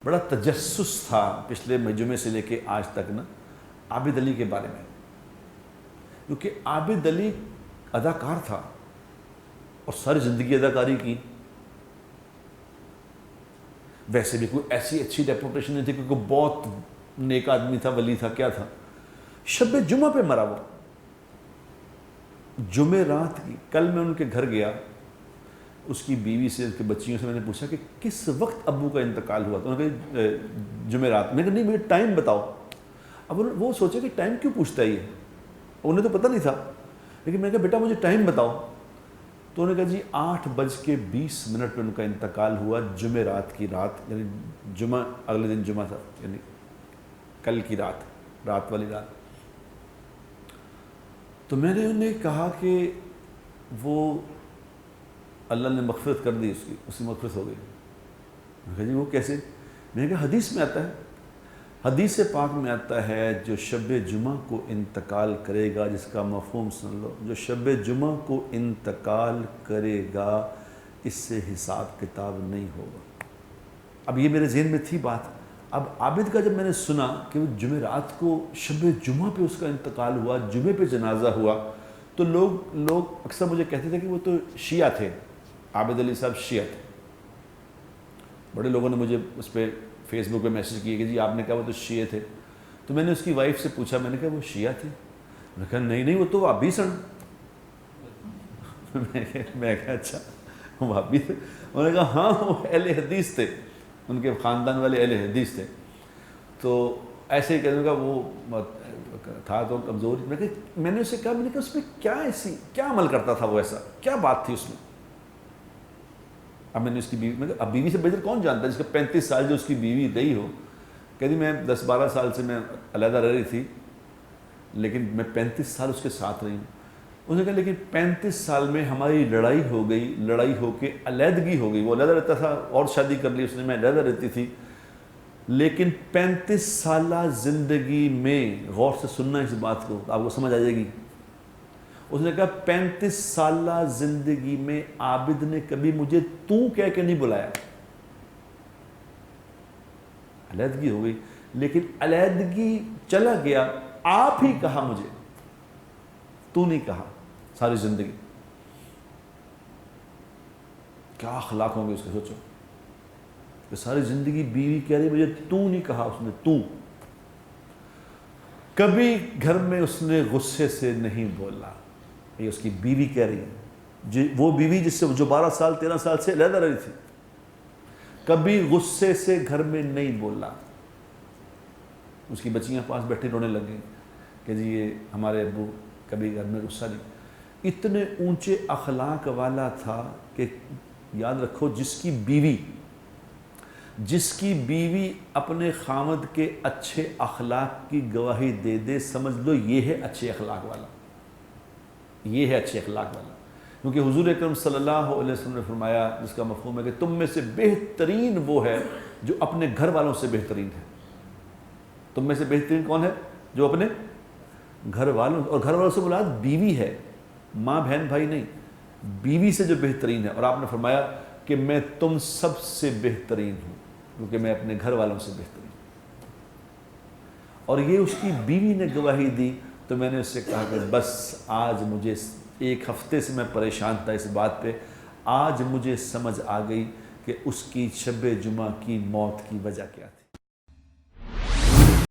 بڑا تجسس تھا پچھلے جمعے سے لے کے آج تک نا عابد علی کے بارے میں، کیونکہ عابد علی اداکار تھا اور ساری زندگی اداکاری کی. ویسے بھی کوئی ایسی اچھی ریپوٹیشن نہیں تھی کیونکہ بہت نیک آدمی تھا، ولی تھا، کیا تھا. شب جمعہ پہ مرا وہ، جمعہ رات کی. کل میں ان کے گھر گیا، اس کی بیوی سے، اس کے بچیوں سے میں نے پوچھا کہ کس وقت ابو کا انتقال ہوا. تو انہوں نے کہا جمعہ رات. میں نے کہا نہیں، مجھے ٹائم بتاؤ. اب وہ سوچے کہ ٹائم کیوں پوچھتا ہے یہ، انہیں تو پتہ نہیں تھا. لیکن میں نے کہا بیٹا مجھے ٹائم بتاؤ. تو انہوں نے کہا جی 8:20 پہ ان کا انتقال ہوا، جمعہ رات کی رات، یعنی جمعہ اگلے دن جمعہ تھا، یعنی کل کی رات، رات والی رات. تو میں نے انہیں کہا کہ وہ اللہ نے مغفرت کر دی، اس کی مغفرت ہو گئی. میں نے کہا جی وہ کیسے؟ میں نے کہا حدیث میں آتا ہے، حدیث پاک میں آتا ہے جو شب جمعہ کو انتقال کرے گا، جس کا مفہوم سن لو، جو شب جمعہ کو انتقال کرے گا اس سے حساب کتاب نہیں ہوگا. اب یہ میرے ذہن میں تھی بات. اب عابد کا جب میں نے سنا کہ وہ جمعہ رات کو شب جمعہ پہ اس کا انتقال ہوا، جمعے پہ جنازہ ہوا، تو لوگ اکثر مجھے کہتے تھے کہ وہ تو شیعہ تھے، عابد علی صاحب شیعہ تھے. بڑے لوگوں نے مجھے اس پہ فیس بک پہ میسج کیے کہ جی آپ نے کہا وہ تو شیعہ تھے. تو میں نے اس کی وائف سے پوچھا، میں نے کہا وہ شیعہ تھے؟ میں نے کہا نہیں وہ تو وہابی سن. میں کہا اچھا وہابی تھے؟ انہوں نے کہا ہاں وہ اہل حدیث تھے، ان کے خاندان والے اہل حدیث تھے. تو ایسے ہی کہنے کا وہ تھا تو کمزور. میں نے اسے کہا، میں نے کہا اس میں کیا ایسی کیا عمل کرتا تھا وہ، ایسا کیا بات تھی اس میں؟ اب میں نے اس کی بیوی، میں اب بیوی سے بہتر کون جانتا ہے جس کا 35 سال جو اس کی بیوی رہی ہو. کہتی میں 10-12 سال سے میں علیحدہ رہ رہی تھی، لیکن میں 35 سال اس کے ساتھ رہی ہوں. اس نے کہا لیکن 35 سال میں ہماری لڑائی ہو گئی، لڑائی ہو کے علیحدگی ہو گئی. وہ علیحدہ رہتا تھا اور شادی کر لی اس نے، میں علیحدہ رہتی تھی. لیکن 35 سالہ زندگی میں، غور سے سننا اس بات کو آپ کو سمجھ آ جائے گی. اس نے کہا 35 سالہ زندگی میں عابد نے کبھی مجھے تو کہہ کے نہیں بلایا. علیحدگی ہو گئی لیکن علیحدگی چلا گیا، آپ ہی کہا مجھے، تو نہیں کہا ساری زندگی. کیا اخلاق ہوں گے اس کے، سوچو کہ ساری زندگی بیوی کہہ رہی مجھے تو نہیں کہا. اس نے تو کبھی گھر میں اس نے غصے سے نہیں بولا. یہ اس کی بیوی کہہ رہی ہے، وہ بیوی جس سے جو 12 سال 13 سال سے علیحدہ رہی تھی، کبھی غصے سے گھر میں نہیں بولا. اس کی بچیاں پاس بیٹھے رونے لگ گئیں کہ جی یہ ہمارے ابو کبھی گھر میں غصہ نہیں. اتنے اونچے اخلاق والا تھا کہ یاد رکھو جس کی بیوی اپنے خامد کے اچھے اخلاق کی گواہی دے دے، سمجھ لو یہ ہے اچھے اخلاق والا، یہ ہے اچھے اخلاق والا. کیونکہ حضور اکرم صلی اللہ علیہ وسلم نے فرمایا، جس کا مفہوم ہے کہ تم میں سے بہترین وہ ہے جو اپنے گھر والوں سے بہترین ہے. تم میں سے بہترین کون ہے؟ جو اپنے گھر والوں، اور گھر والوں سے مراد بیوی ہے، ماں بہن بھائی نہیں، بیوی سے جو بہترین ہے. اور آپ نے فرمایا کہ میں تم سب سے بہترین ہوں کیونکہ میں اپنے گھر والوں سے بہترین ہوں. اور یہ اس کی بیوی نے گواہی دی. تو میں نے اس سے کہا کہ بس آج مجھے، 1 ہفتے سے میں پریشان تھا اس بات پہ، آج مجھے سمجھ آ گئی کہ اس کی شب جمعہ کی موت کی وجہ کیا تھی.